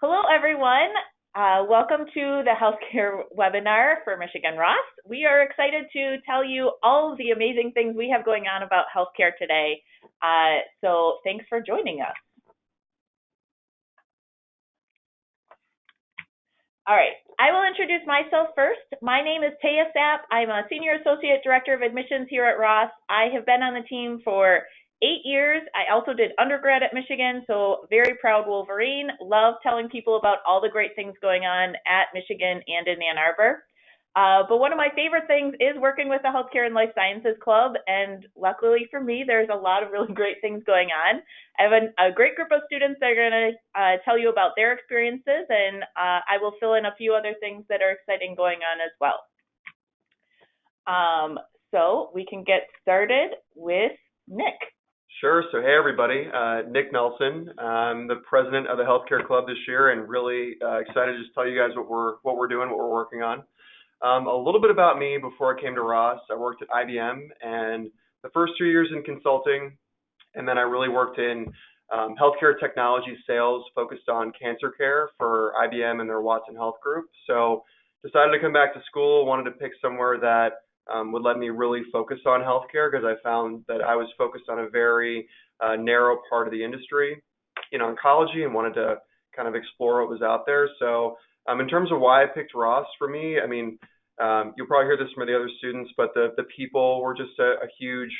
Hello, everyone. Welcome to the healthcare webinar for Michigan Ross. We are excited to tell you all of the amazing things we have going on about healthcare today. So thanks for joining us. All right, I will introduce myself first. My name is Taya Sapp. I'm a Senior Associate Director of Admissions here at Ross. I have been on the team for 8 years. I also did undergrad at Michigan, so very proud Wolverine. Love telling people about all the great things going on at Michigan and in Ann Arbor. But one of my favorite things is working with the Healthcare and Life Sciences Club, and luckily for me, there's a lot of really great things going on. I have a great group of students that are going to tell you about their experiences, and I will fill in a few other things that are exciting going on as well. So we can get started with Nick. Sure. So hey everybody, Nick Nelson. I'm the president of the Healthcare Club this year, and really excited to just tell you guys what we're doing, what we're working on. A little bit about me before I came to Ross. I worked at IBM and the first 2 years in consulting, and then I really worked in healthcare technology sales focused on cancer care for IBM and their Watson Health Group. So decided to come back to school, wanted to pick somewhere that would let me really focus on healthcare, because I found that I was focused on a very narrow part of the industry in oncology and wanted to kind of explore what was out there. So in terms of why I picked Ross, for me, I mean, you'll probably hear this from the other students, but the people were just a huge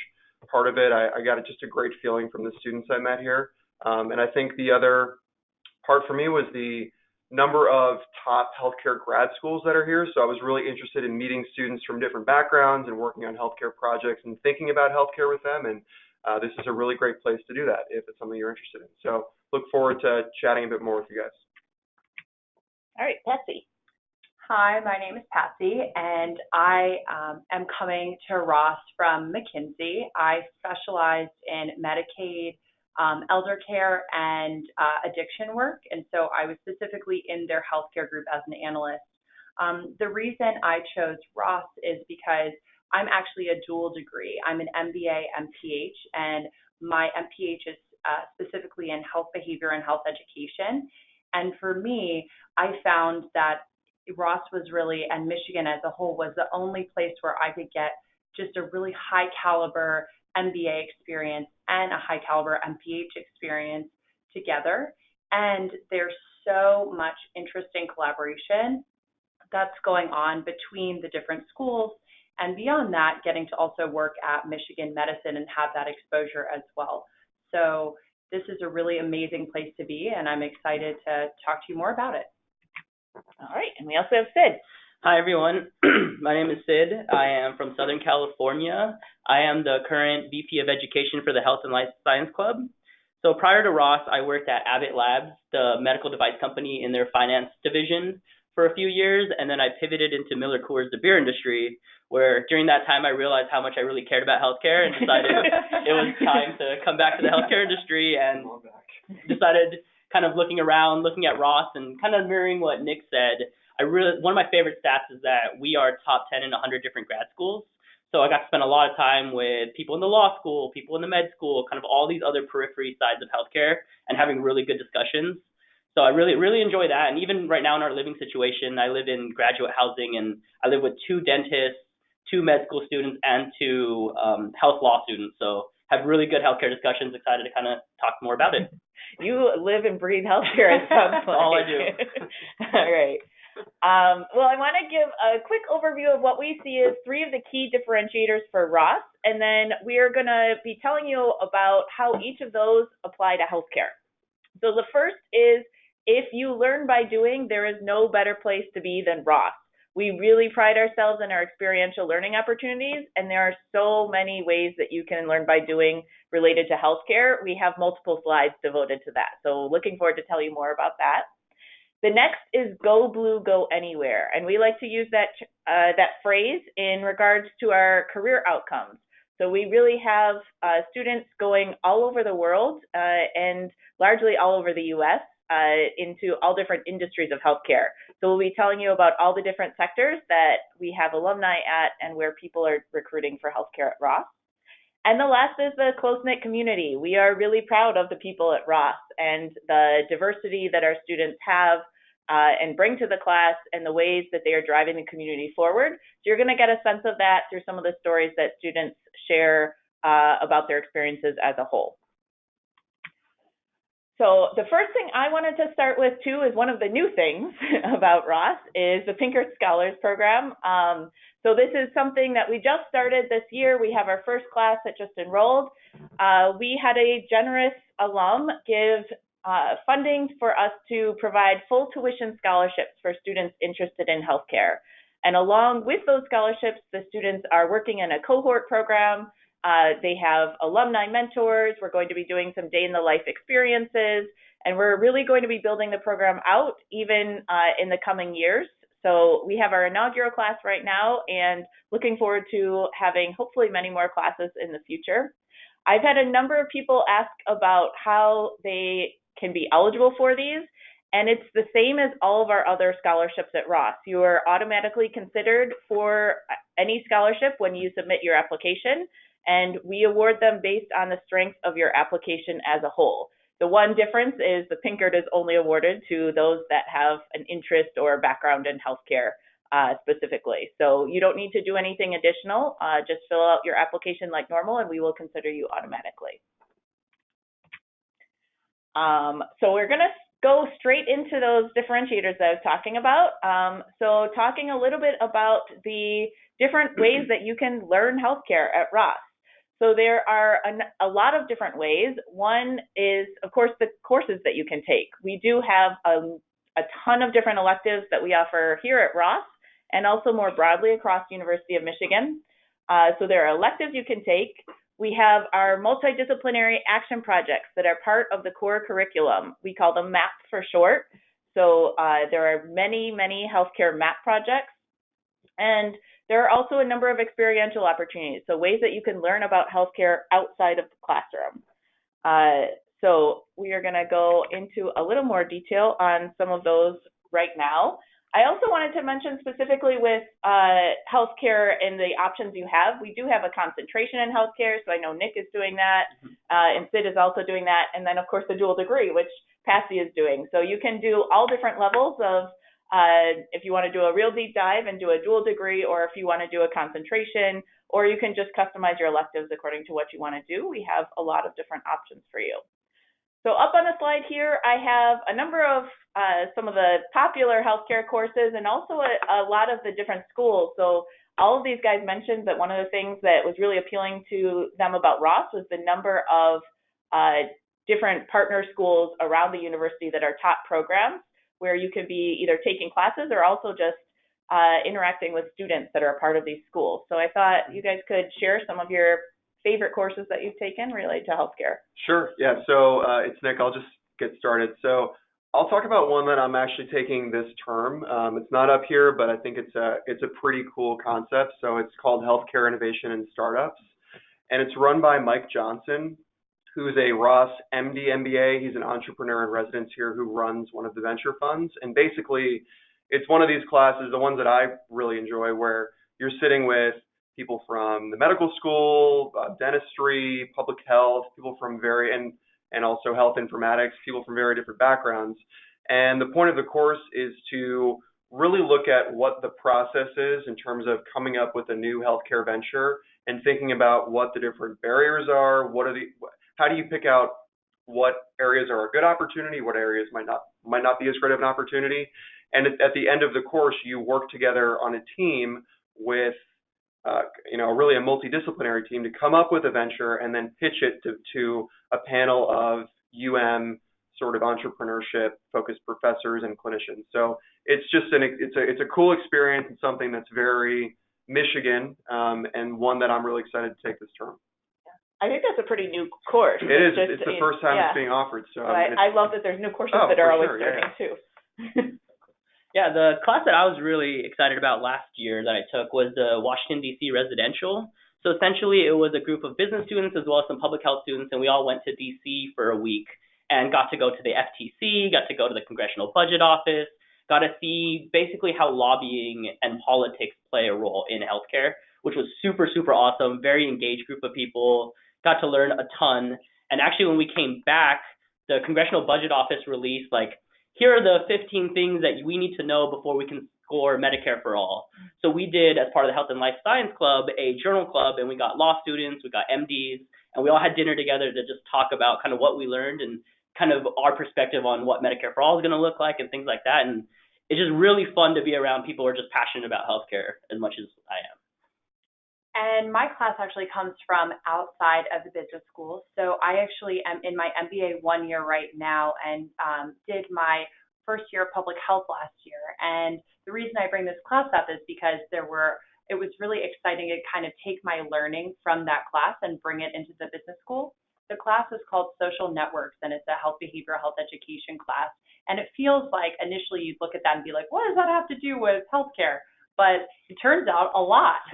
part of it. I got just a great feeling from the students I met here. And I think the other part for me was the number of top healthcare grad schools that are here. So I was really interested in meeting students from different backgrounds and working on healthcare projects and thinking about healthcare with them. And this is a really great place to do that if it's something you're interested in. So look forward to chatting a bit more with you guys. All right, Patsy. Hi, my name is Patsy, and I am coming to Ross from McKinsey. I specialized in Medicaid, elder care, and addiction work, and so I was specifically in their healthcare group as an analyst. The reason I chose Ross is because I'm actually a dual degree. I'm an MBA, MPH, and my MPH is specifically in health behavior and health education. And for me, I found that Ross was really, and Michigan as a whole, was the only place where I could get just a really high caliber MBA experience and a high caliber MPH experience together. And there's so much interesting collaboration that's going on between the different schools. And beyond that, getting to also work at Michigan Medicine and have that exposure as well. So this is a really amazing place to be, and I'm excited to talk to you more about it. All right, and we also have Sid. Hi, everyone. My name is Sid. I am from Southern California. I am the current VP of Education for the Health and Life Science Club. So prior to Ross, I worked at Abbott Labs, the medical device company, in their finance division for a few years, and then I pivoted into Miller Coors, the beer industry, where during that time I realized how much I really cared about healthcare and decided it was time to come back to the healthcare industry, and decided kind of looking around, looking at Ross and kind of mirroring what Nick said. One of my favorite stats is that we are top 10 in 100 different grad schools. So I got to spend a lot of time with people in the law school, people in the med school, kind of all these other periphery sides of healthcare, and having really good discussions. So I really, really enjoy that. And even right now in our living situation, I live in graduate housing, and I live with 2 dentists, 2 med school students, and 2 health law students. So have really good healthcare discussions. Excited to kind of talk more about it. You live and breathe healthcare, it sounds like. All I do. All right. Well, I want to give a quick overview of what we see as 3 of the key differentiators for Ross, and then we are going to be telling you about how each of those apply to healthcare. So the first is, if you learn by doing, there is no better place to be than Ross. We really pride ourselves in our experiential learning opportunities, and there are so many ways that you can learn by doing related to healthcare. We have multiple slides devoted to that, so looking forward to tell you more about that. The next is Go Blue, Go Anywhere, and we like to use that phrase in regards to our career outcomes. So we really have students going all over the world and largely all over the U.S. Into all different industries of healthcare. So we'll be telling you about all the different sectors that we have alumni at and where people are recruiting for healthcare at Ross. And the last is the close-knit community. We are really proud of the people at Ross and the diversity that our students have and bring to the class and the ways that they are driving the community forward. So you're going to get a sense of that through some of the stories that students share about their experiences as a whole. So the first thing I wanted to start with too is one of the new things about Ross is the Pinkert Scholars Program. So this is something that we just started this year. We have our first class that just enrolled. We had a generous alum give funding for us to provide full tuition scholarships for students interested in healthcare. And along with those scholarships, the students are working in a cohort program. They have alumni mentors. We're going to be doing some day-in-the-life experiences, and we're really going to be building the program out even in the coming years. So we have our inaugural class right now and looking forward to having hopefully many more classes in the future. I've had a number of people ask about how they can be eligible for these, and it's the same as all of our other scholarships at Ross. You are automatically considered for any scholarship when you submit your application, and we award them based on the strength of your application as a whole. The one difference is the Pinkert is only awarded to those that have an interest or background in healthcare specifically. So you don't need to do anything additional. Just fill out your application like normal and we will consider you automatically. So we're going to go straight into those differentiators that I was talking about. So talking a little bit about the different ways that you can learn healthcare at Ross. So there are a lot of different ways. One is, of course, the courses that you can take. We do have a ton of different electives that we offer here at Ross and also more broadly across University of Michigan. So there are electives you can take. We have our multidisciplinary action projects that are part of the core curriculum. We call them MAP for short. So there are many, many healthcare MAP projects. And there are also a number of experiential opportunities, so ways that you can learn about healthcare outside of the classroom. So we are going to go into a little more detail on some of those right now. I also wanted to mention specifically with healthcare and the options you have, we do have a concentration in healthcare, so I know Nick is doing that, and Sid is also doing that, and then of course the dual degree, which Patsy is doing. So you can do all different levels of if you want to do a real deep dive and do a dual degree, or if you want to do a concentration, or you can just customize your electives according to what you want to do. We have a lot of different options for you. So up on the slide here, I have a number of some of the popular healthcare courses and also a lot of the different schools. So all of these guys mentioned that one of the things that was really appealing to them about Ross was the number of different partner schools around the university that are top programs, where you could be either taking classes or also just interacting with students that are a part of these schools. So I thought you guys could share some of your favorite courses that you've taken related to healthcare. Sure, yeah, so it's Nick, I'll just get started. So I'll talk about one that I'm actually taking this term. It's not up here, but I think it's a pretty cool concept. So it's called Healthcare Innovation and Startups, and it's run by Mike Johnson, who's a Ross MD MBA. He's an entrepreneur in residence here who runs one of the venture funds. And basically, it's one of these classes, the ones that I really enjoy, where you're sitting with people from the medical school, dentistry, public health, people from and also health informatics, people from very different backgrounds. And the point of the course is to really look at what the process is in terms of coming up with a new healthcare venture and thinking about what the different barriers are, how do you pick out what areas are a good opportunity, what areas might not be as great of an opportunity. And at the end of the course, you work together on a team with really a multidisciplinary team to come up with a venture and then pitch it to a panel of sort of entrepreneurship focused professors and clinicians. So it's just it's a cool experience and something that's very Michigan, and one that I'm really excited to take this term. I think that's a pretty new course. It is. It's the first time it's being offered. So I love that there's new courses that are always starting too. Yeah, the class that I was really excited about last year that I took was the Washington, D.C. residential. So essentially it was a group of business students as well as some public health students, and we all went to D.C. for a week and got to go to the FTC, got to go to the Congressional Budget Office, got to see basically how lobbying and politics play a role in healthcare, which was super, super awesome. Very engaged group of people, got to learn a ton. And actually, when we came back, the Congressional Budget Office released, like, here are the 15 things that we need to know before we can score Medicare for all. So we did, as part of the Health and Life Science Club, a journal club, and we got law students, we got MDs, and we all had dinner together to just talk about kind of what we learned and kind of our perspective on what Medicare for all is going to look like and things like that. And it's just really fun to be around people who are just passionate about healthcare as much as I am. And my class actually comes from outside of the business school. So I actually am in my MBA 1 year right now and did my first year of public health last year. And the reason I bring this class up is because it was really exciting to kind of take my learning from that class and bring it into the business school. The class is called Social Networks, and it's a behavioral health education class. And it feels like initially you'd look at that and be like, what does that have to do with healthcare? But it turns out a lot.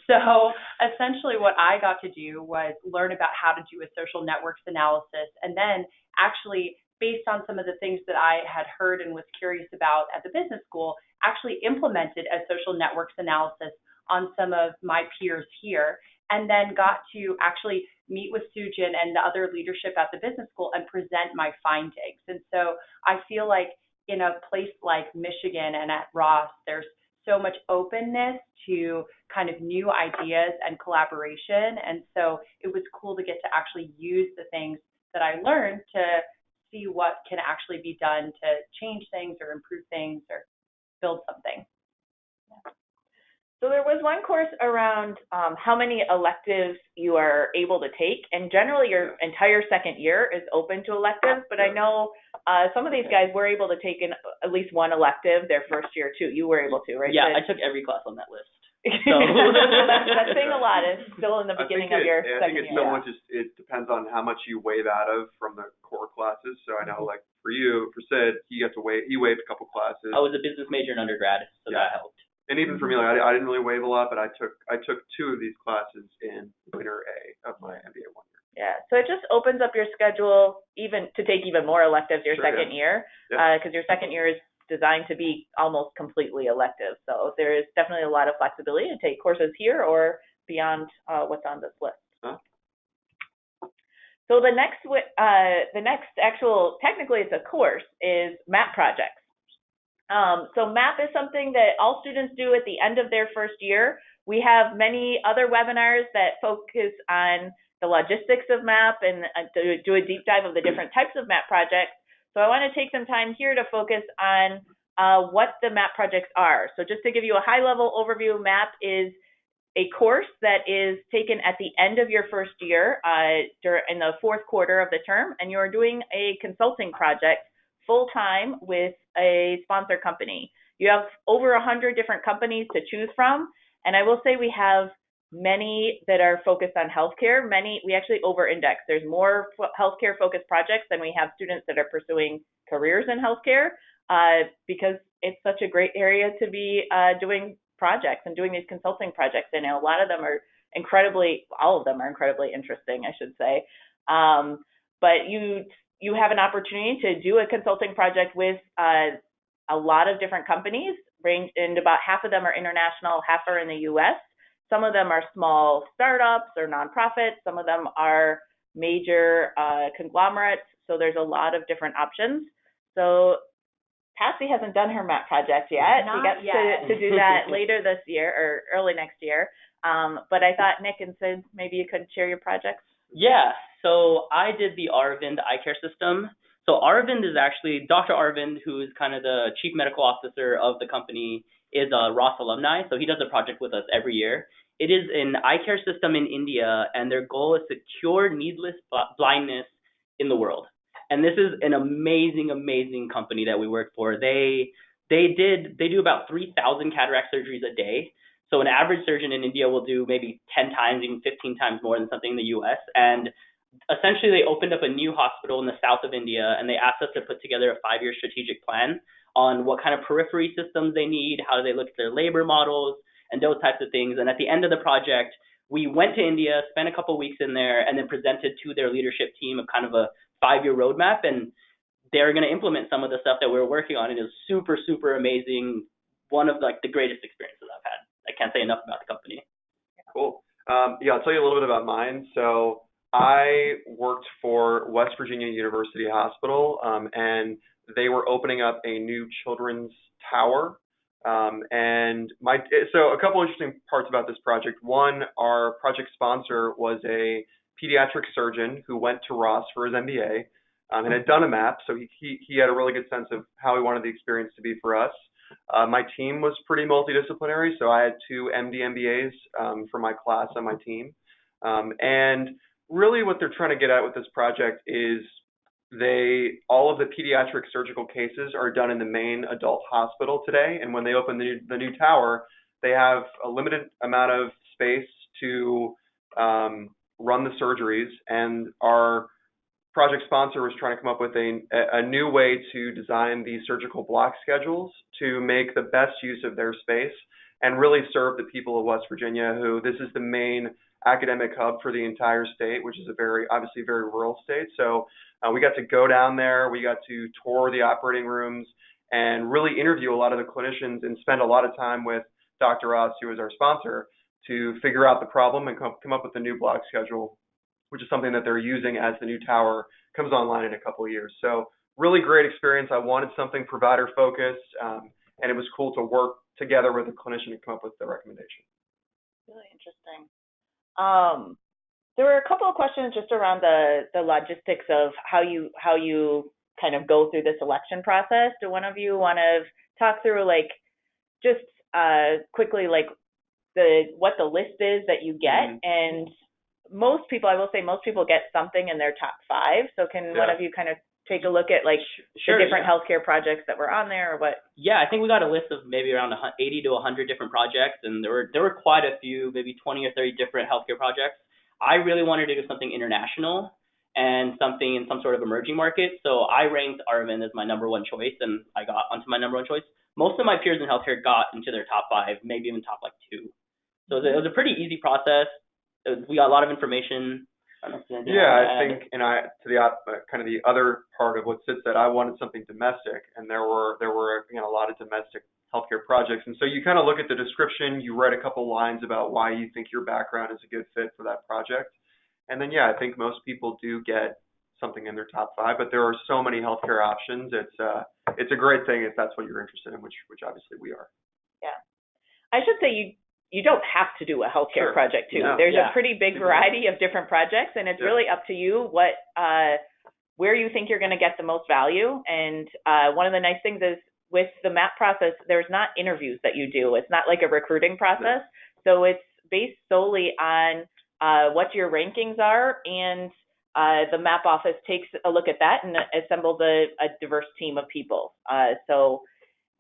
So essentially what I got to do was learn about how to do a social networks analysis, and then actually, based on some of the things that I had heard and was curious about at the business school, actually implemented a social networks analysis on some of my peers here, and then got to actually meet with Sujin and the other leadership at the business school and present my findings. And so I feel like in a place like Michigan and at Ross, there's so much openness to kind of new ideas and collaboration. And so it was cool to get to actually use the things that I learned to see what can actually be done to change things or improve things or build something. Yeah. So there was one course around how many electives you are able to take, and generally your entire second year is open to electives, but I know some of these guys were able to take at least one elective their first year too. You were able to, right? Yeah, I took every class on that list. So. That's saying a lot. It's still in the beginning of your second year. I think it's so much, it depends on how much you waive out of from the core classes. So I know, like, for you, for Sid, he waived a couple classes. I was a business major in undergrad, so that helped. And even for me, like, I didn't really waive a lot, but I took 2 of these classes in winter A of my MBA 1 year. Yeah, so it just opens up your schedule even to take even more electives your second year, because your second year is designed to be almost completely elective. So there is definitely a lot of flexibility to take courses here or beyond what's on this list. So the next actual, technically it's a course, is MAP projects. So MAP is something that all students do at the end of their first year. We have many other webinars that focus on the logistics of MAP and do a deep dive of the different types of MAP projects. So I want to take some time here to focus on what the MAP projects are. So just to give you a high-level overview, MAP is a course that is taken at the end of your first year in the fourth quarter of the term, and you're doing a consulting project full-time with a sponsor company. You have over 100 different companies to choose from, and I will say we have many that are focused on healthcare. We actually over-index. There's more healthcare-focused projects than we have students that are pursuing careers in healthcare because it's such a great area to be doing projects and doing these consulting projects. And a lot of them are all of them are incredibly interesting, I should say. But you have an opportunity to do a consulting project with a lot of different companies, and about half of them are international, half are in the U.S. Some of them are small startups or nonprofits. Some of them are major conglomerates. So there's a lot of different options. So Patsy hasn't done her MAP project yet. She gets to do that later this year or early next year. But I thought, Nick and Sid, maybe you could share your projects. Yeah, so I did the Aravind Eye Care System. So Aravind is actually, Dr. Aravind, who is kind of the chief medical officer of the company, is a Ross alumni. So he does a project with us every year. It is an eye care system in India, and their goal is to cure needless blindness in the world. And this is an amazing, amazing company that we work for. They do about 3,000 cataract surgeries a day. So an average surgeon in India will do maybe 10 times, even 15 times more than something in the U.S. And essentially, they opened up a new hospital in the south of India, and they asked us to put together a 5-year strategic plan on what kind of periphery systems they need, how do they look at their labor models, and those types of things. And at the end of the project, we went to India, spent a couple of weeks in there, and then presented to their leadership team of kind of a 5-year roadmap. And they're going to implement some of the stuff that we were working on. And it was super, super amazing. One of the greatest experiences I've had. I can't say enough about the company. Cool. Yeah, I'll tell you a little bit about mine. So I worked for West Virginia University Hospital, and they were opening up a new children's tower. So a couple interesting parts about this project. One, our project sponsor was a pediatric surgeon who went to Ross for his MBA, and had done a map, so he had a really good sense of how he wanted the experience to be for us. My team was pretty multidisciplinary, so I had two MD MBAs for my class on my team. And really what they're trying to get at with this project is all of the pediatric surgical cases are done in the main adult hospital today, and when they open the new tower, they have a limited amount of space to run the surgeries, and our project sponsor was trying to come up with a new way to design the surgical block schedules to make the best use of their space and really serve the people of West Virginia, who this is the main academic hub for the entire state, which is obviously very rural state. So we got to go down there, we got to tour the operating rooms and really interview a lot of the clinicians and spend a lot of time with Dr. Ross, who is our sponsor, to figure out the problem and come up with a new block schedule, which is something that they're using as the new tower comes online in a couple of years. So really great experience. I wanted something provider focused, and it was cool to work together with a clinician to come up with the recommendation. Really interesting. There were a couple of questions just around the logistics of how you kind of go through the selection process. Do one of you want to talk through, like, just quickly, like, what the list is that you get? And most people, I will say, most people get something in their top 5. So can one of you kind of take a look at, like, the different healthcare projects that were on there, or what? Yeah, I think we got a list of maybe around 80 to 100 different projects, and there were quite a few, maybe 20 or 30 different healthcare projects. I really wanted to do something international and something in some sort of emerging market, so I ranked Arvin as my number 1 choice, and I got onto my number 1 choice. Most of my peers in healthcare got into their top 5, maybe even top, like, 2. So it was a pretty easy process. We got a lot of information. I think, and to the kind of the other part of what Sid said, I wanted something domestic, and there were again a lot of domestic healthcare projects, and so you kind of look at the description, you write a couple lines about why you think your background is a good fit for that project, and then I think most people do get something in their top 5, but there are so many healthcare options. It's a great thing if that's what you're interested in, which obviously we are. Yeah, I should say you don't have to do a healthcare project too. No. There's a pretty big variety of different projects, and it's really up to you where you think you're going to get the most value. And one of the nice things is with the MAP process, there's not interviews that you do. It's not like a recruiting process. So it's based solely on what your rankings are, and the MAP office takes a look at that and assembles a diverse team of people. So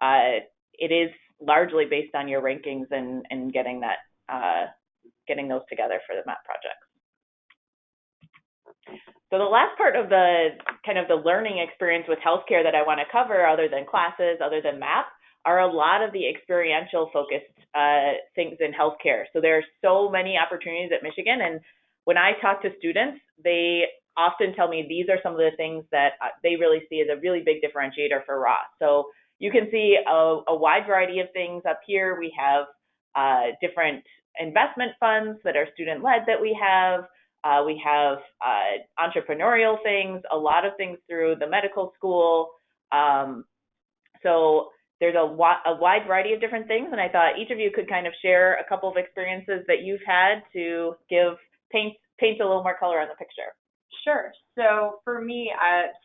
it is largely based on your rankings and getting those together for the MAP projects. So the last part of the kind of the learning experience with healthcare that I want to cover, other than classes, other than MAP, are a lot of the experiential focused things in healthcare. So there are so many opportunities at Michigan, and when I talk to students, they often tell me these are some of the things that they really see as a really big differentiator for Ross. So you can see a wide variety of things up here. We have different investment funds that are student-led that we have. We have entrepreneurial things, a lot of things through the medical school. So there's a wide variety of different things, and I thought each of you could kind of share a couple of experiences that you've had to paint a little more color on the picture. Sure. So for me,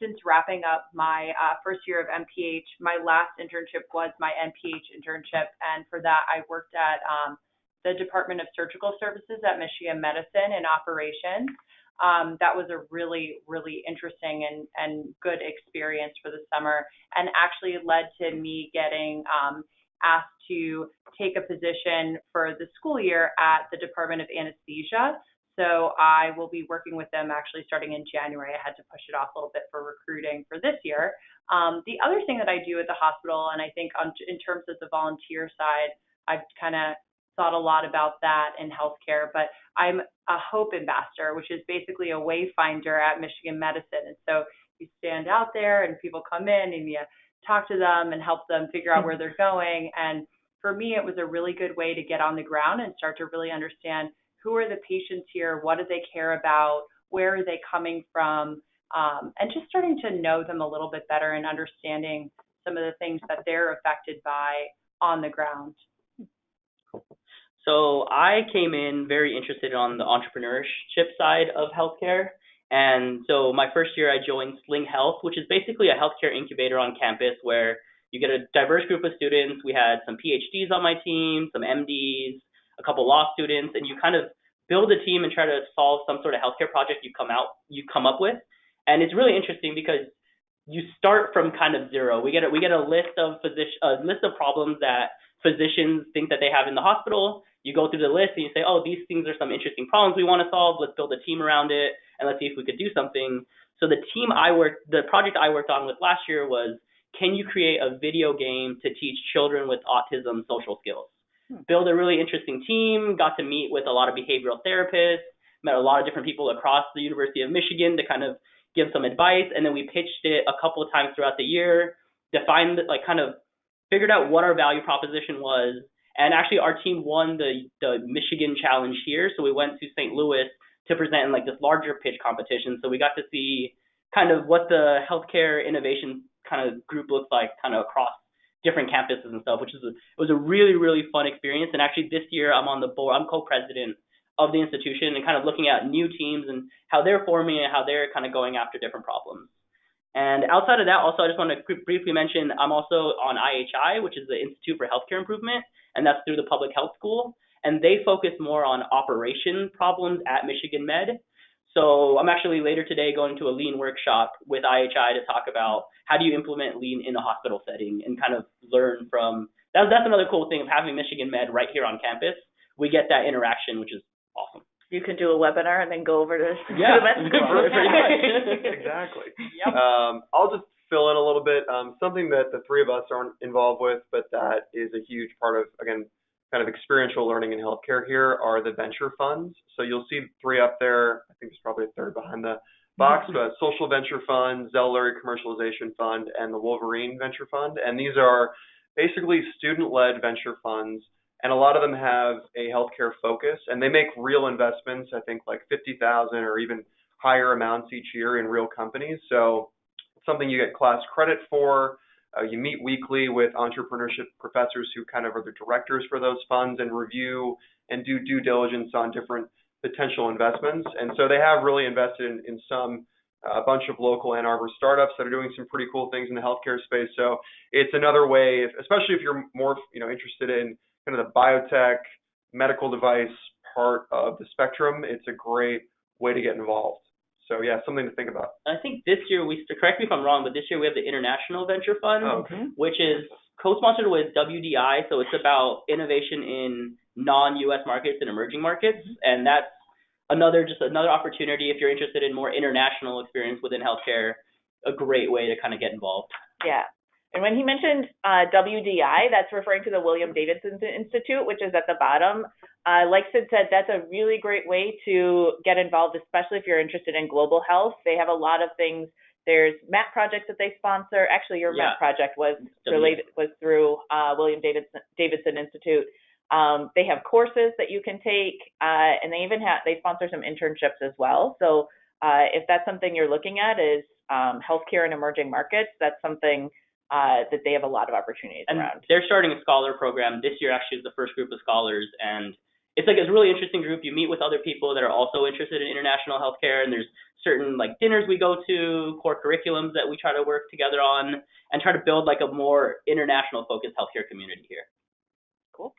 since wrapping up my first year of MPH, my last internship was my MPH internship, and for that I worked at the Department of Surgical Services at Michigan Medicine in operations. That was a really, really interesting and good experience for the summer, and actually led to me getting asked to take a position for the school year at the Department of Anesthesia. So I will be working with them actually starting in January. I had to push it off a little bit for recruiting for this year. The other thing that I do at the hospital, and I think in terms of the volunteer side, I've kind of thought a lot about that in healthcare, but I'm a Hope Ambassador, which is basically a wayfinder at Michigan Medicine. And so you stand out there and people come in and you talk to them and help them figure out where they're going. And for me, it was a really good way to get on the ground and start to really understand who are the patients here, what do they care about, where are they coming from, and just starting to know them a little bit better and understanding some of the things that they're affected by on the ground. So I came in very interested on the entrepreneurship side of healthcare. And so my first year I joined Sling Health, which is basically a healthcare incubator on campus where you get a diverse group of students. We had some PhDs on my team, some MDs, a couple law students, and you kind of build a team and try to solve some sort of healthcare project you come up with. And it's really interesting because you start from kind of zero. We get a list of problems that physicians think that they have in the hospital. You go through the list and you say, oh, these things are some interesting problems we want to solve. Let's build a team around it and let's see if we could do something. So the project I worked on with last year was, can you create a video game to teach children with autism social skills? Build a really interesting team, got to meet with a lot of behavioral therapists, met a lot of different people across the University of Michigan to kind of give some advice, and then we pitched it a couple of times throughout the year, figured out what our value proposition was, and actually our team won the Michigan Challenge here, so we went to St. Louis to present in this larger pitch competition, so we got to see kind of what the healthcare innovation kind of group looks like kind of across different campuses and stuff, it was a really, really fun experience. And actually this year I'm on the board, I'm co-president of the institution and kind of looking at new teams and how they're forming and how they're kind of going after different problems. And outside of that, also, I just want to briefly mention, I'm also on IHI, which is the Institute for Healthcare Improvement, and that's through the Public Health School. And they focus more on operation problems at Michigan Med. So I'm actually later today going to a lean workshop with IHI to talk about how do you implement lean in a hospital setting and kind of learn from, that's another cool thing of having Michigan Med right here on campus. We get that interaction, which is awesome. You can do a webinar and then go over to the med school. Pretty much. Exactly. Yep. I'll just fill in a little bit. Something that the three of us aren't involved with, but that is a huge part of, again, kind of experiential learning in healthcare here are the venture funds. So you'll see three up there. I think there's probably a third behind the box, but Social Venture Fund, Zell Lurie Commercialization Fund, and the Wolverine Venture Fund. And these are basically student-led venture funds, and a lot of them have a healthcare focus, and they make real investments, I think like $50,000 or even higher amounts each year in real companies. So it's something you get class credit for. You meet weekly with entrepreneurship professors who kind of are the directors for those funds and review and do due diligence on different potential investments. And so they have really invested in a bunch of local Ann Arbor startups that are doing some pretty cool things in the healthcare space. So it's another way, especially if you're more interested in kind of the biotech, medical device part of the spectrum, it's a great way to get involved. So yeah, something to think about. I think this year correct me if I'm wrong, but this year we have the International Venture Fund, which is co-sponsored with WDI. So it's about innovation in non-U.S. markets and emerging markets. And that's another opportunity if you're interested in more international experience within healthcare, a great way to kind of get involved. Yeah. And when he mentioned WDI, that's referring to the William Davidson Institute, which is at the bottom. Like Sid said, that's a really great way to get involved, especially if you're interested in global health. They have a lot of things. There's MAP projects that they sponsor. Actually, your MAP project was through William Davidson Institute. They have courses that you can take, and they sponsor some internships as well. So if that's something you're looking at is healthcare in emerging markets, that's something that they have a lot of opportunities around. They're starting a scholar program. This year actually is the first group of scholars, and it's a really interesting group. You meet with other people that are also interested in international healthcare, and there's certain dinners we go to, core curriculums that we try to work together on, and try to build a more international focused healthcare community here. Cool.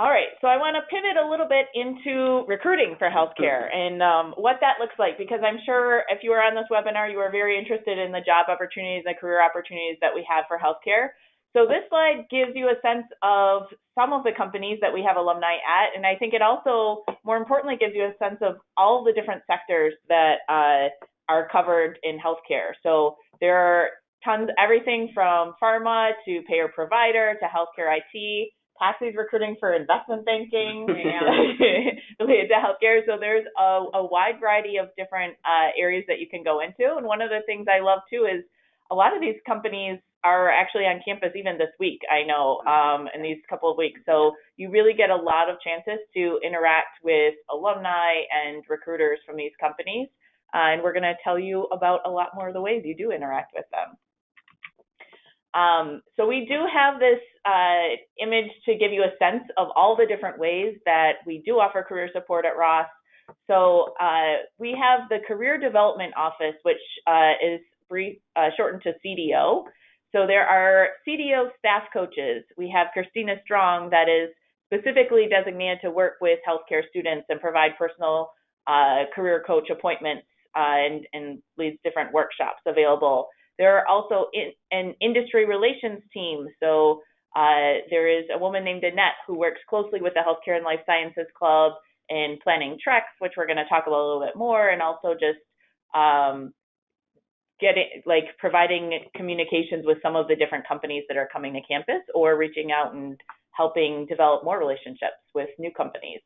All right, so I want to pivot a little bit into recruiting for healthcare and what that looks like, because I'm sure if you were on this webinar, you were very interested in the job opportunities, the career opportunities that we have for healthcare. So this slide gives you a sense of some of the companies that we have alumni at, and I think it also, more importantly, gives you a sense of all the different sectors that are covered in healthcare. So there are tons, everything from pharma to payer provider to healthcare IT. Patsy recruiting for investment banking related to healthcare. So there's a wide variety of different areas that you can go into. And one of the things I love too is a lot of these companies are actually on campus even this week, I know, in these couple of weeks. So you really get a lot of chances to interact with alumni and recruiters from these companies. And we're going to tell you about a lot more of the ways you do interact with them. So we do have this image to give you a sense of all the different ways that we do offer career support at Ross. So we have the Career Development Office, which is shortened to CDO. So there are CDO staff coaches. We have Christina Strong that is specifically designated to work with healthcare students and provide personal career coach appointments and leads different workshops available. There are also an industry relations team. So there is a woman named Annette who works closely with the Healthcare and Life Sciences Club in planning treks, which we're going to talk about a little bit more, and also just providing communications with some of the different companies that are coming to campus, or reaching out and helping develop more relationships with new companies.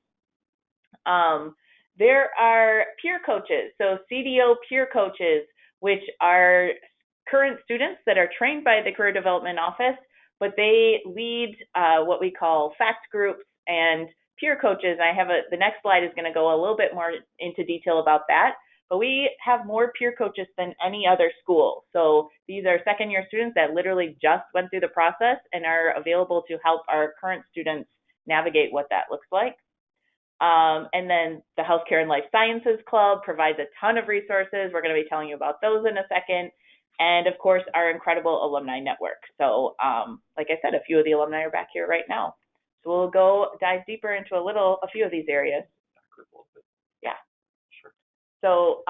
There are peer coaches, so CDO peer coaches, which are current students that are trained by the Career Development Office, but they lead what we call fact groups and peer coaches. I have the next slide is going to go a little bit more into detail about that, but we have more peer coaches than any other school. So these are second-year students that literally just went through the process and are available to help our current students navigate what that looks like. And then the Healthcare and Life Sciences Club provides a ton of resources. We're going to be telling you about those in a second. And of course, our incredible alumni network. So like I said, a few of the alumni are back here right now. So we'll go dive deeper into a few of these areas. Yeah. Sure. So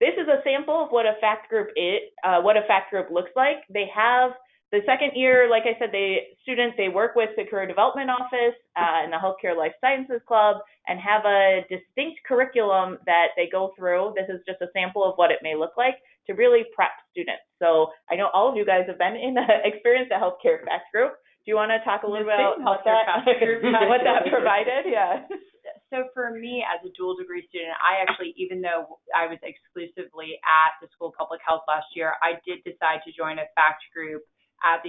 this is a sample of what a fact group is, what a fact group looks like. They have the second year, like I said, they work with the Career Development Office and the Healthcare Life Sciences Club and have a distinct curriculum that they go through. This is just a sample of what it may look like to really prep students. So I know all of you guys have been in experienced a healthcare fact group. Do you want to talk a little bit about what that provided? Yeah. So for me, as a dual degree student, I actually, even though I was exclusively at the School of Public Health last year, I did decide to join a fact group at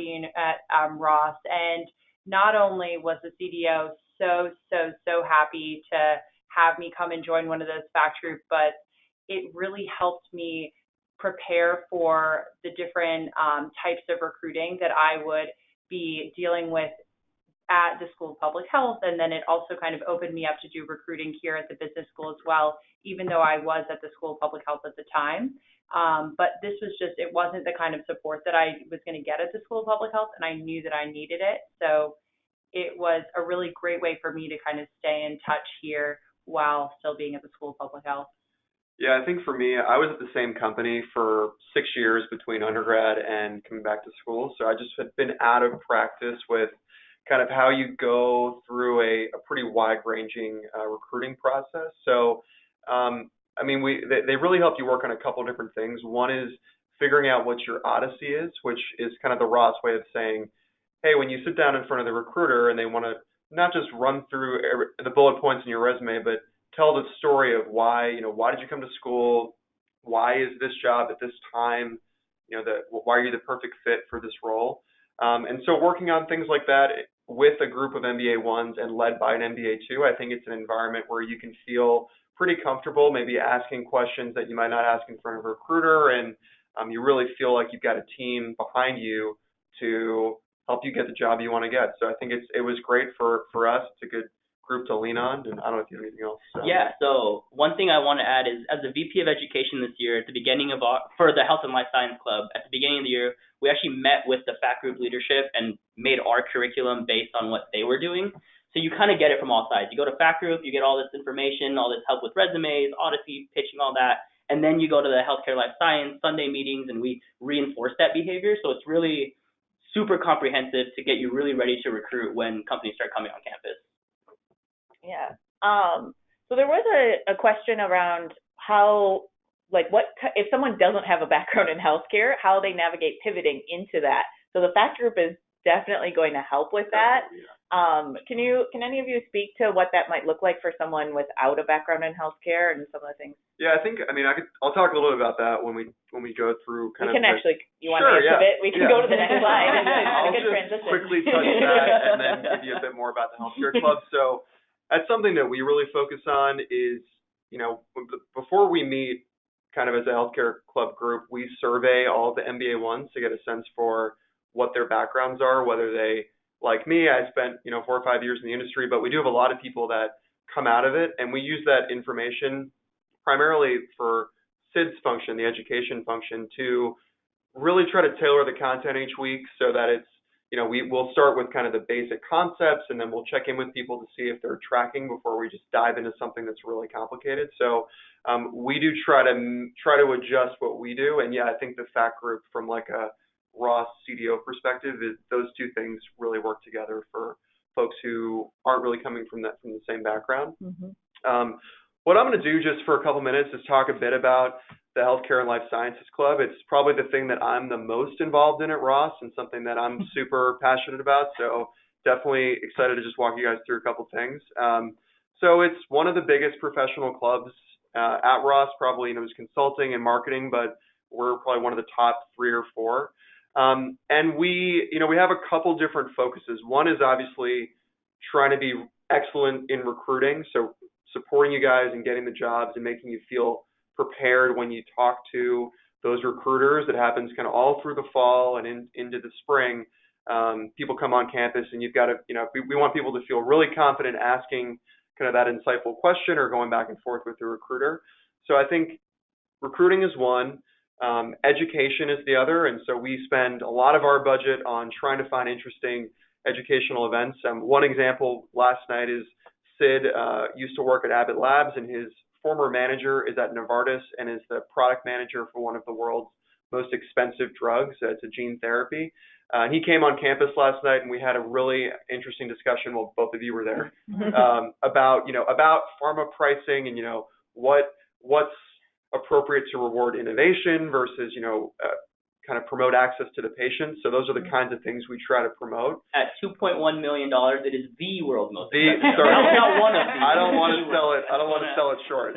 Ross. And not only was the CDO so happy to have me come and join one of those fact groups, but it really helped me prepare for the different types of recruiting that I would be dealing with at the School of Public Health. And then it also kind of opened me up to do recruiting here at the business school as well, even though I was at the School of Public Health at the time. But this was just, it wasn't the kind of support that I was going to get at the School of Public Health, and I knew that I needed it. So it was a really great way for me to kind of stay in touch here while still being at the School of Public Health. Yeah, I think for me, I was at the same company for 6 years between undergrad and coming back to school. So I just had been out of practice with kind of how you go through a pretty wide-ranging recruiting process. So, I mean, they really help you work on a couple of different things. One is figuring out what your Odyssey is, which is kind of the Ross way of saying, hey, when you sit down in front of the recruiter and they want to not just run through the bullet points in your resume, but tell the story of why did you come to school? Why is this job at this time? Why are you the perfect fit for this role? And so working on things like that with a group of MBA 1s and led by an MBA 2, I think it's an environment where you can feel pretty comfortable, maybe asking questions that you might not ask in front of a recruiter, and you really feel like you've got a team behind you to help you get the job you want to get. So I think it was great for us. It's a good group to lean on, and I don't know if you have anything else. Yeah, so one thing I want to add is, as the VP of Education this year, at the beginning of for the Health and Life Science Club, at the beginning of the year, we actually met with the fact group leadership and made our curriculum based on what they were doing. So you kind of get it from all sides. You go to fact group, you get all this information, all this help with resumes, Odyssey, pitching, all that, and then you go to the Healthcare Life Science Sunday meetings, and we reinforce that behavior. So it's really super comprehensive to get you really ready to recruit when companies start coming on campus. Yeah. So there was a question around how, if someone doesn't have a background in healthcare, how they navigate pivoting into that. So the fact group is definitely going to help with that. Can any of you speak to what that might look like for someone without a background in healthcare and some of the things? Yeah, I'll talk a little bit about that when we go through kind of. You want to pivot? We can go to the next slide. I'll just transition. quickly touch that and then give you a bit more about the healthcare club. So that's something that we really focus on is, before we meet kind of as a healthcare club group, we survey all the MBA ones to get a sense for what their backgrounds are, whether they, like me, I spent, 4 or 5 years in the industry, but we do have a lot of people that come out of it, and we use that information primarily for SIDS function, the education function, to really try to tailor the content each week so that it's, we'll start with kind of the basic concepts, and then we'll check in with people to see if they're tracking before we just dive into something that's really complicated. So we do try to adjust what we do, and yeah, I think the FACT group from like a Ross CDO perspective is those two things really work together for folks who aren't really coming from the same background. Mm-hmm. What I'm going to do just for a couple minutes is talk a bit about the Healthcare and Life Sciences Club. It's probably the thing that I'm the most involved in at Ross and something that I'm super passionate about. So definitely excited to just walk you guys through a couple things. So it's one of the biggest professional clubs at Ross, probably, there's consulting and marketing, but we're probably one of the top 3 or 4. And we have a couple different focuses. One is obviously trying to be excellent in recruiting. So supporting you guys and getting the jobs and making you feel prepared when you talk to those recruiters. It happens kind of all through the fall and into the spring. People come on campus and you've got to, we want people to feel really confident asking kind of that insightful question or going back and forth with the recruiter. So I think recruiting is one, education is the other. And so we spend a lot of our budget on trying to find interesting educational events. One example last night is Sid used to work at Abbott Labs, and his former manager is at Novartis and is the product manager for one of the world's most expensive drugs. It's a gene therapy. He came on campus last night, and we had a really interesting discussion. Well, both of you were there about pharma pricing and what's appropriate to reward innovation versus kind of promote access to the patient. So those are the kinds of things we try to promote. At $2.1 million, it is the world's most expensive. Not one of these. I don't want to sell it. I don't want to sell it short.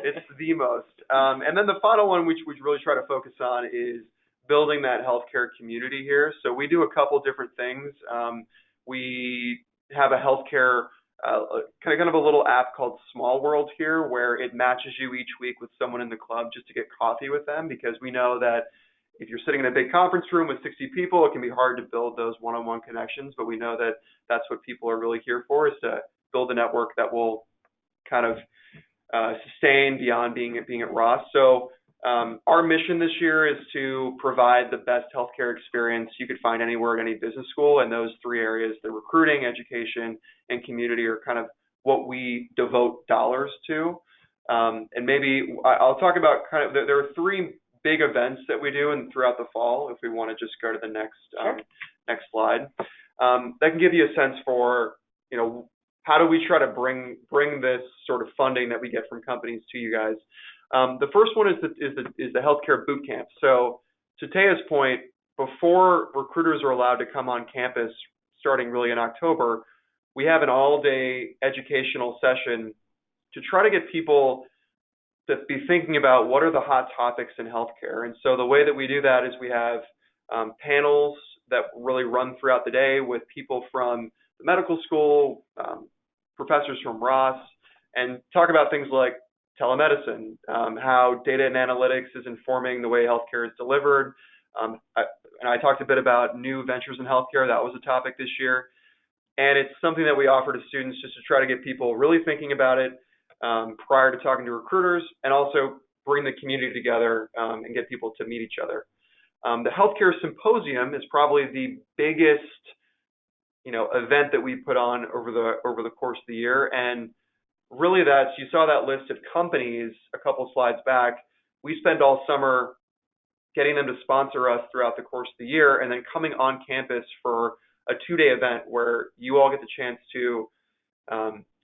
It's the most. And then the final one, which we really try to focus on, is building that healthcare community here. So we do a couple different things. We have a healthcare kind of a little app called Small World here, where it matches you each week with someone in the club just to get coffee with them, because we know that if you're sitting in a big conference room with 60 people, it can be hard to build those one-on-one connections, but we know that that's what people are really here for, is to build a network that will kind of sustain beyond being at Ross. So our mission this year is to provide the best healthcare experience you could find anywhere at any business school, and those 3 areas, the recruiting, education, and community, are kind of what we devote dollars to. And maybe I'll talk about kind of, there are 3 big events that we do throughout the fall, if we want to just go to the next slide. That can give you a sense for, how do we try to bring this sort of funding that we get from companies to you guys. The first one is the healthcare boot camp. So to Taya's point, before recruiters are allowed to come on campus, starting really in October, we have an all-day educational session to try to get people to be thinking about what are the hot topics in healthcare. And so the way that we do that is we have panels that really run throughout the day with people from the medical school, professors from Ross, and talk about things like telemedicine, how data and analytics is informing the way healthcare is delivered. And I talked a bit about new ventures in healthcare. That was a topic this year. And it's something that we offer to students just to try to get people really thinking about it prior to talking to recruiters, and also bring the community together and get people to meet each other. The Healthcare Symposium is probably the biggest, event that we put on over the course of the year. And really you saw that list of companies a couple slides back. We spend all summer getting them to sponsor us throughout the course of the year, and then coming on campus for a 2-day event where you all get the chance to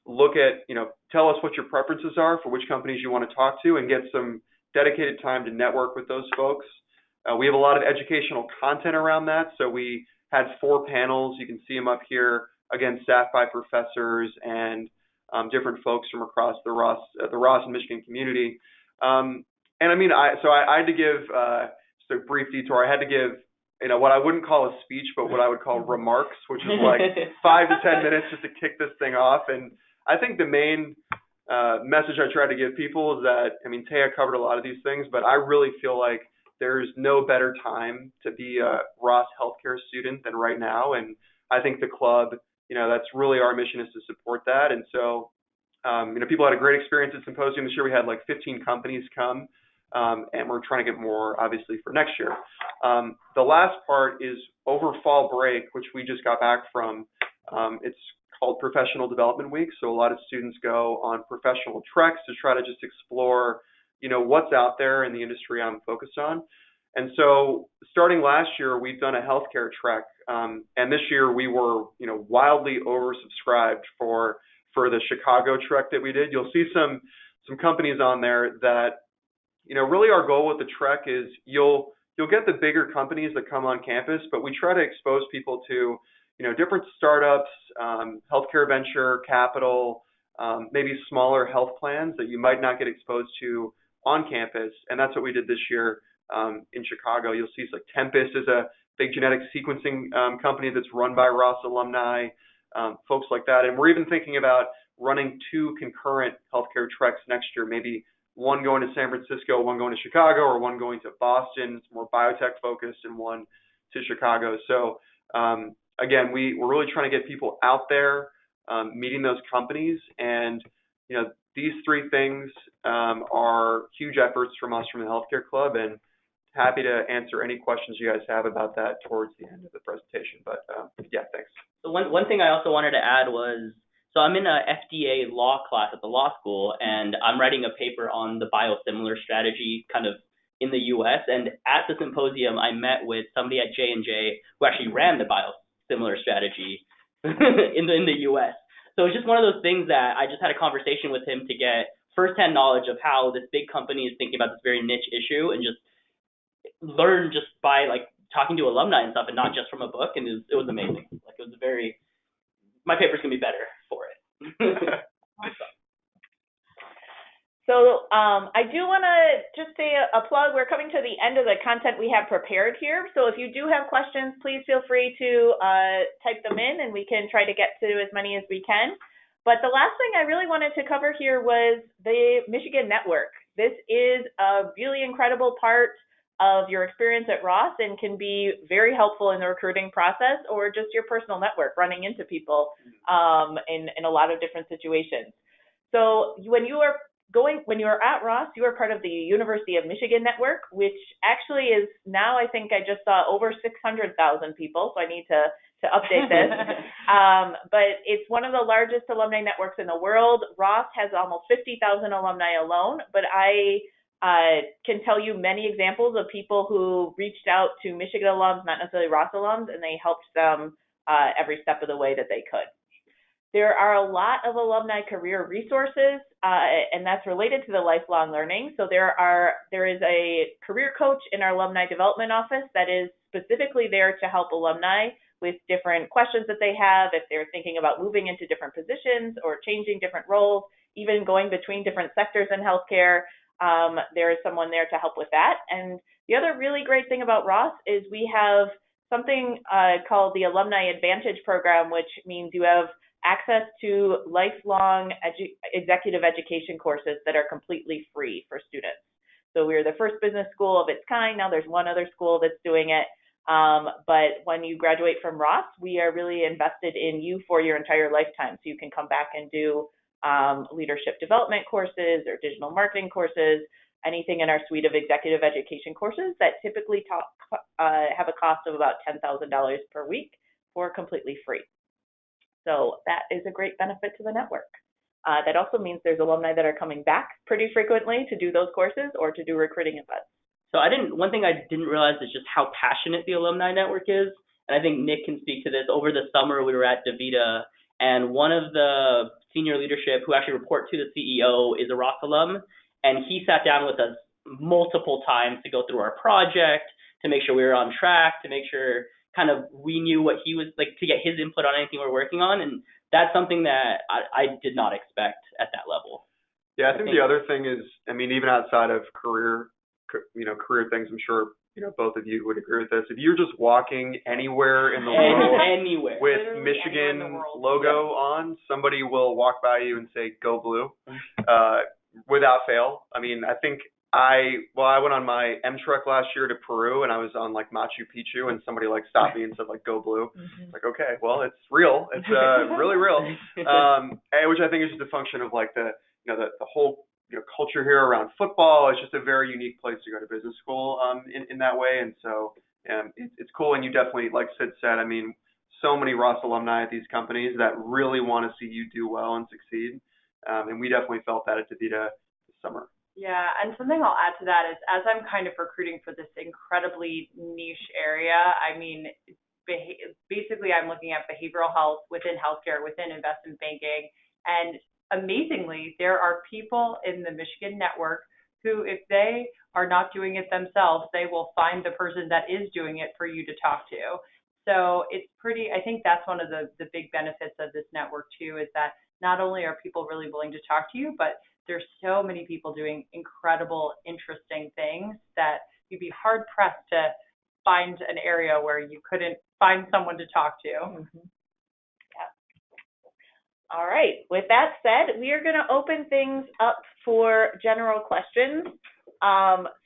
look at, tell us what your preferences are for which companies you want to talk to, and get some dedicated time to network with those folks. We have a lot of educational content around that. So we had 4 panels. You can see them up here, again, staffed by professors and different folks from across the Ross and Michigan community. And I mean, I had to give just a brief detour. I had to give, what I wouldn't call a speech, but what I would call remarks, which is like 5 to 10 minutes just to kick this thing off. And I think the main message I try to give people is that, I mean, Taya covered a lot of these things, but I really feel like there's no better time to be a Ross Healthcare student than right now. And I think the club, that's really our mission, is to support that. And so, people had a great experience at Symposium this year. We had like 15 companies come, and we're trying to get more, obviously, for next year. The last part is over fall break, which we just got back from. It's called Professional Development Week. So a lot of students go on professional treks to try to just explore, what's out there in the industry I'm focused on. And so starting last year, we've done a healthcare trek. And this year we were, wildly oversubscribed for the Chicago trek that we did. You'll see some companies on there that, really our goal with the trek is you'll get the bigger companies that come on campus, but we try to expose people to, different startups, healthcare venture capital, maybe smaller health plans that you might not get exposed to on campus. And that's what we did this year in Chicago. You'll see like Tempus is a big genetic sequencing company that's run by Ross alumni, folks like that. And we're even thinking about running 2 concurrent healthcare treks next year, maybe one going to San Francisco, one going to Chicago, or one going to Boston. It's more biotech focused, and one to Chicago. So again, we're really trying to get people out there, meeting those companies. And, these 3 things are huge efforts from us from the Healthcare Club, and happy to answer any questions you guys have about that towards the end of the presentation. But yeah, thanks. So one thing I also wanted to add was, so I'm in a FDA law class at the law school, and I'm writing a paper on the biosimilar strategy kind of in the U.S. And at the symposium, I met with somebody at J&J who actually ran the biosimilar strategy in the U.S. So it's just one of those things that I just had a conversation with him to get firsthand knowledge of how this big company is thinking about this very niche issue, and just learn just by like talking to alumni and stuff, and not just from a book. And it was amazing. Like, it was my paper's gonna be better for it. So I do want to just say a plug. We're coming to the end of the content we have prepared here. So if you do have questions, please feel free to type them in, and we can try to get to as many as we can. But the last thing I really wanted to cover here was the Michigan Network. This is a really incredible part of your experience at Ross, and can be very helpful in the recruiting process, or just your personal network, running into people in a lot of different situations. So when you are at Ross, you are part of the University of Michigan Network, which actually is now, I think I just saw, over 600,000 people, so I need to update this. But it's one of the largest alumni networks in the world. Ross has almost 50,000 alumni alone, but I can tell you many examples of people who reached out to Michigan alums, not necessarily Ross alums, and they helped them every step of the way that they could. There are a lot of alumni career resources, and that's related to the lifelong learning. So there is a career coach in our alumni development office that is specifically there to help alumni with different questions that they have, if they're thinking about moving into different positions or changing different roles, even going between different sectors in healthcare. There is someone there to help with that. And the other really great thing about Ross is we have something called the Alumni Advantage Program, which means you have access to lifelong executive education courses that are completely free for students. So we're the first business school of its kind. Now there's one other school that's doing it. But when you graduate from Ross, we are really invested in you for your entire lifetime. So you can come back and do leadership development courses or digital marketing courses, anything in our suite of executive education courses that typically have a cost of about $10,000 per week for completely free. So that is a great benefit to the network. That also means there's alumni that are coming back pretty frequently to do those courses or to do recruiting events. So one thing I didn't realize is just how passionate the alumni network is. And I think Nick can speak to this. Over the summer, we were at DaVita, and one of the senior leadership who actually report to the CEO is a Ross alum. And he sat down with us multiple times to go through our project, to make sure we were on track, to make sure, kind of we knew what he was like to get his input on anything we're working on, and that's something that I did not expect at that level. Yeah, I think the other thing is, I mean, even outside of career things, I'm sure, both of you would agree with this. If you're just walking anywhere in the world anywhere with Literally Michigan anywhere in the world. logo on, somebody will walk by you and say, "Go Blue," without fail. I mean, I think I went on my M-Truck last year to Peru, and I was on like Machu Picchu, and somebody like stopped me and said like, "Go Blue." Mhm. It's like, okay, well, it's real. It's really real. Which I think is just a function of like the whole culture here around football. It's just a very unique place to go to business school in that way, and so it's cool. And you definitely, like Sid said, I mean, so many Ross alumni at these companies that really want to see you do well and succeed, and we definitely felt that at DaVita this summer. Yeah, and something I'll add to that is as I'm kind of recruiting for this incredibly niche area, I mean, basically I'm looking at behavioral health within healthcare, within investment banking, and amazingly, there are people in the Michigan network who, if they are not doing it themselves, they will find the person that is doing it for you to talk to. So it's I think that's one of the big benefits of this network too, is that not only are people really willing to talk to you, but there's so many people doing incredible, interesting things that you'd be hard pressed to find an area where you couldn't find someone to talk to. Mm-hmm. Yeah. All right. With that said, we are going to open things up for general questions.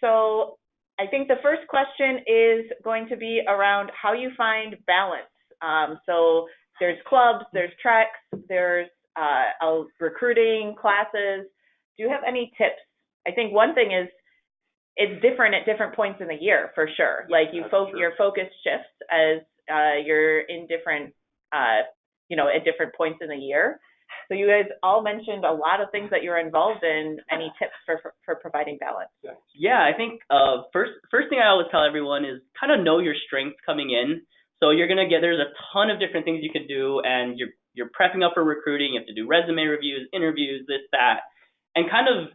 So I think the first question is going to be around how you find balance. So there's clubs, there's treks, there's recruiting classes. Do you have any tips? I think one thing is it's different at different points in the year, for sure. Like your focus shifts as you're in different, at different points in the year. So you guys all mentioned a lot of things that you're involved in. Any tips for providing balance? Yeah, I think first thing I always tell everyone is kind of know your strengths coming in. So you're gonna there's a ton of different things you can do, and you're prepping up for recruiting. You have to do resume reviews, interviews, this, that. And kind of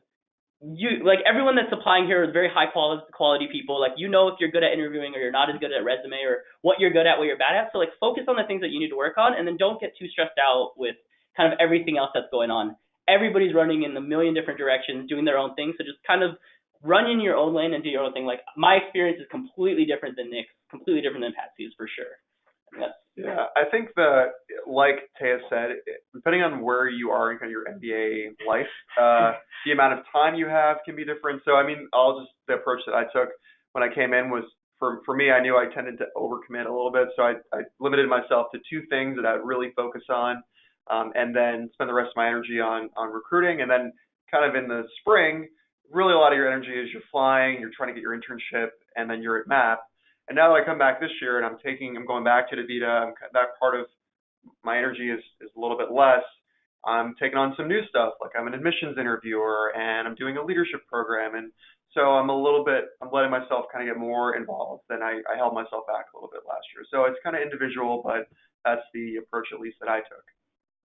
everyone that's applying here is very high quality people. Like, if you're good at interviewing or you're not as good at resume or what you're good at, what you're bad at. So focus on the things that you need to work on, and then don't get too stressed out with kind of everything else that's going on. Everybody's running in a million different directions, doing their own thing. So just kind of run in your own lane and do your own thing. Like, my experience is completely different than Nick's, completely different than Patsy's for sure. Yeah, I think like Taya said, depending on where you are in kind of your MBA life, the amount of time you have can be different. So, I mean, the approach that I took when I came in was, for me, I knew I tended to overcommit a little bit. So I limited myself to 2 things that I'd really focus on, and then spend the rest of my energy on recruiting. And then kind of in the spring, really a lot of your energy is you're flying, you're trying to get your internship, and then you're at MAP. And now that I come back this year and I'm going back to DaVita, that part of my energy is a little bit less. I'm taking on some new stuff, like I'm an admissions interviewer and I'm doing a leadership program. And so I'm letting myself kind of get more involved than I held myself back a little bit last year. So it's kind of individual, but that's the approach at least that I took.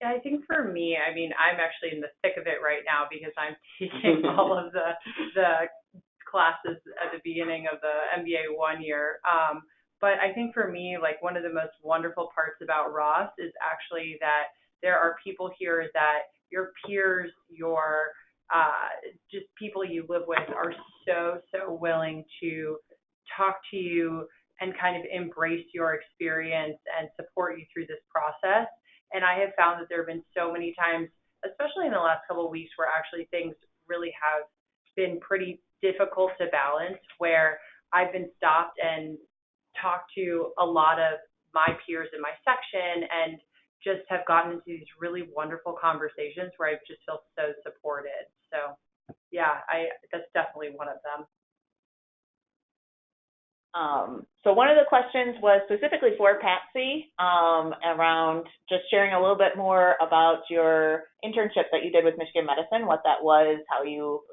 Yeah, I think for me, I mean, I'm actually in the thick of it right now because I'm taking all of the classes at the beginning of the MBA 1 year. But I think for me, like one of the most wonderful parts about Ross is actually that there are people here that your peers, your just people you live with are so willing to talk to you and kind of embrace your experience and support you through this process. And I have found that there have been so many times, especially in the last couple of weeks, where actually things really have been pretty difficult to balance, where I've been stopped and talked to a lot of my peers in my section and just have gotten into these really wonderful conversations where I just feel so supported. So yeah, that's definitely one of them. So one of the questions was specifically for Patsy, around just sharing a little bit more about your internship that you did with Michigan Medicine, what that was, how you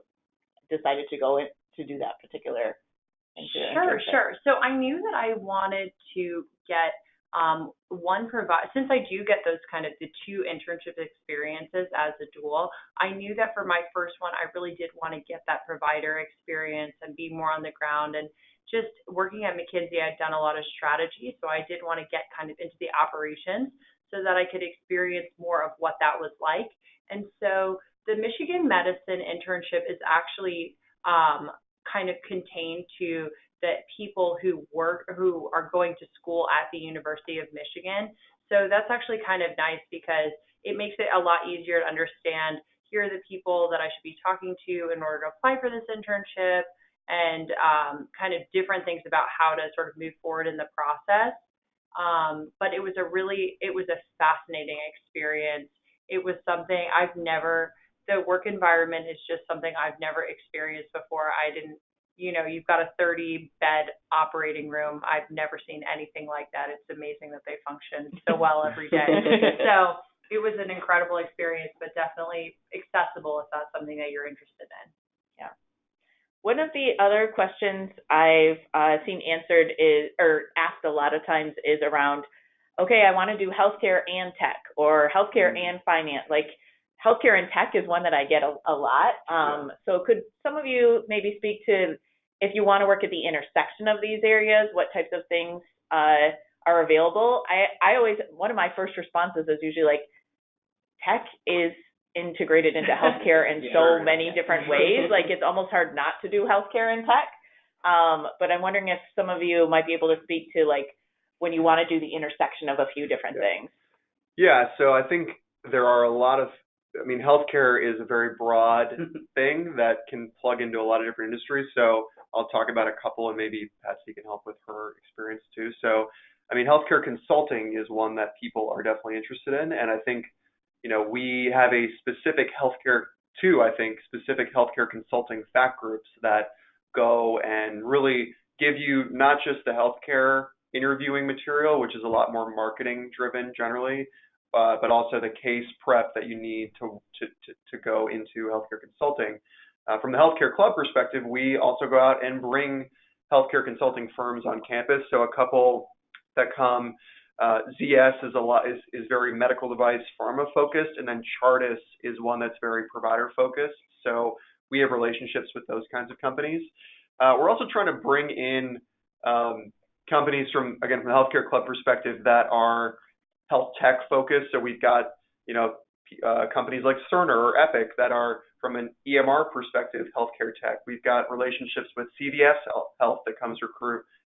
decided to go in to do that particular internship. Sure. So I knew that I wanted to get since I do get those kind of the 2 internship experiences as a dual, I knew that for my first one, I really did want to get that provider experience and be more on the ground and just working at McKinsey, I'd done a lot of strategy, so I did want to get kind of into the operations so that I could experience more of what that was like. And so the Michigan Medicine internship is actually kind of contained to the people who are going to school at the University of Michigan. So that's actually kind of nice because it makes it a lot easier to understand, here are the people that I should be talking to in order to apply for this internship, and kind of different things about how to sort of move forward in the process. But it was a fascinating experience. It was something the work environment is just something I've never experienced before. You've got a 30-bed operating room. I've never seen anything like that. It's amazing that they function so well every day. So it was an incredible experience, but definitely accessible if that's something that you're interested in. Yeah. One of the other questions I've seen answered or asked a lot of times is around, okay, I want to do healthcare and tech, or healthcare and finance. Like, healthcare and tech is one that I get a lot. So could some of you maybe speak to, if you want to work at the intersection of these areas, what types of things are available? One of my first responses is usually like, tech is integrated into healthcare in so many different ways. Like, it's almost hard not to do healthcare and tech. But I'm wondering if some of you might be able to speak to, like, when you want to do the intersection of a few different things. Yeah, so I think there are healthcare is a very broad thing that can plug into a lot of different industries. So I'll talk about a couple, and maybe Patsy can help with her experience too. So, healthcare consulting is one that people are definitely interested in. And I think, we have a specific healthcare consulting fact groups that go and really give you not just the healthcare interviewing material, which is a lot more marketing driven generally, but also the case prep that you need to go into healthcare consulting. From the healthcare club perspective, we also go out and bring healthcare consulting firms on campus. So a couple that come, ZS is very medical device pharma focused, and then Chartis is one that's very provider focused. So we have relationships with those kinds of companies. We're also trying to bring in companies from the healthcare club perspective that are health tech focused. So we've got, companies like Cerner or Epic that are, from an EMR perspective, healthcare tech. We've got relationships with CVS Health that comes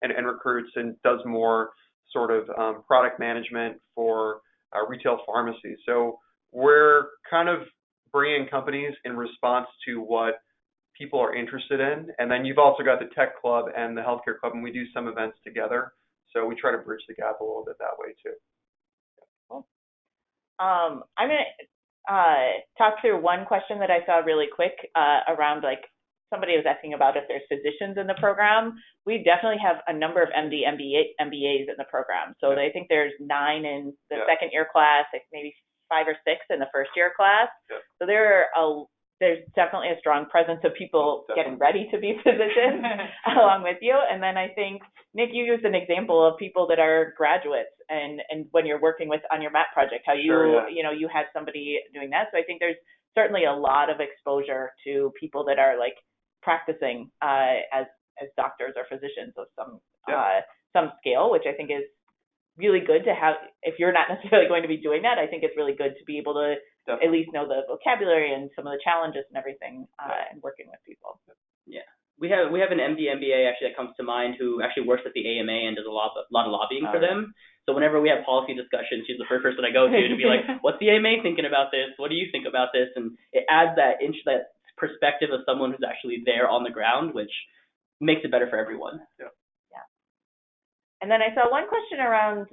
and recruits and does more sort of product management for retail pharmacies. So we're kind of bringing companies in response to what people are interested in. And then you've also got the tech club and the healthcare club, and we do some events together. So we try to bridge the gap a little bit that way too. Cool. I'm going to talk through one question that I saw really quick around, like, somebody was asking about if there's physicians in the program. We definitely have a number of MBAs in the program. So I think there's 9 in the second year class, like maybe 5 or 6 in the first year class. So there's definitely a strong presence of people getting ready to be physicians along with you. And then I think, Nick, you used an example of people that are graduates, and when you're working on your MAP project, how you had somebody doing that. So I think there's certainly a lot of exposure to people that are, like, practicing as doctors or physicians of some scale, which I think is really good to have. If you're not necessarily going to be doing that, I think it's really good to be able to at least know the vocabulary and some of the challenges and everything and working with people. Yeah. We have an MD MBA actually that comes to mind, who actually works at the AMA and does a lot of lobbying for them. So whenever we have policy discussions, she's the first person I go to be like, what's the AMA thinking about this? What do you think about this? And it adds that perspective of someone who's actually there on the ground, which makes it better for everyone. Yeah. And then I saw one question around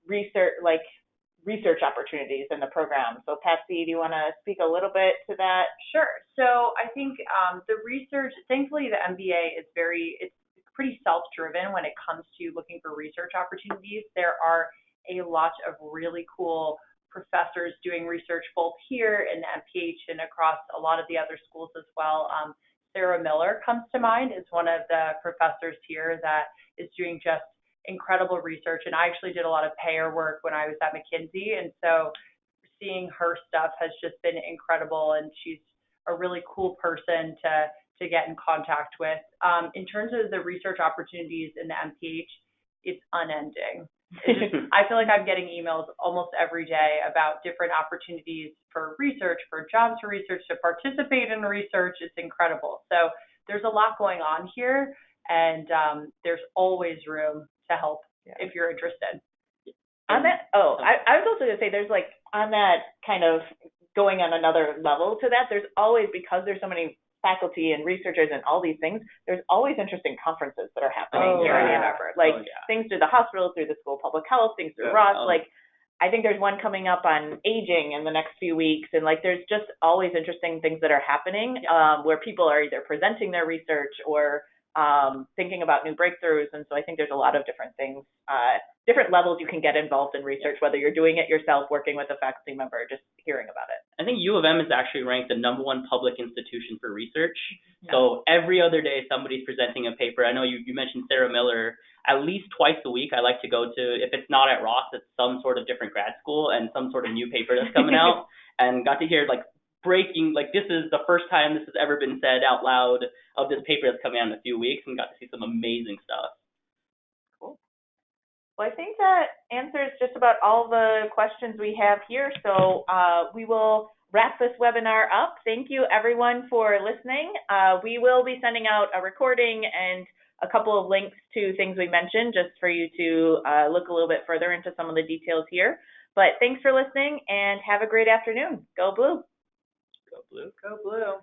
research opportunities in the program. So Patsy, do you want to speak a little bit to that? Sure. So I think the research, thankfully the MBA it's pretty self-driven when it comes to looking for research opportunities. There are a lot of really cool professors doing research both here in the MPH and across a lot of the other schools as well. Sarah Miller comes to mind as one of the professors here that is doing just incredible research. And I actually did a lot of payer work when I was at McKinsey. And so seeing her stuff has just been incredible. And she's a really cool person to to get in contact with. In terms of the research opportunities in the MPH, it's unending. I feel like I'm getting emails almost every day about different opportunities for research, for jobs for research, to participate in research. It's incredible. So there's a lot going on here, and there's always room to help if you're interested. On that, I was also going to say there's like, on that kind of going on another level to that, there's always, because there's so many faculty and researchers and all these things, there's always interesting conferences that are happening here in Ann Arbor. Like things through the hospital, through the School of Public Health, things through Ross. Like I think there's one coming up on aging in the next few weeks, and like there's just always interesting things that are happening where people are either presenting their research or thinking about new breakthroughs. And so I think there's a lot of different things, different levels you can get involved in research, whether you're doing it yourself, working with a faculty member, or just hearing about it. I think U of M is actually ranked the #1 public institution for research. So every other day somebody's presenting a paper. I know you mentioned Sarah Miller. At least twice a week I like to go to, if it's not at Ross, it's some sort of different grad school and some sort of new paper that's coming out, and got to hear like breaking, like this is the first time this has ever been said out loud of this paper that's coming out in a few weeks, and got to see some amazing stuff. Cool. Well, I think that answers just about all the questions we have here. So we will wrap this webinar up. Thank you everyone for listening. We will be sending out a recording and a couple of links to things we mentioned just for you to look a little bit further into some of the details here. But thanks for listening and have a great afternoon. Go Blue. Go Blue. Go Blue.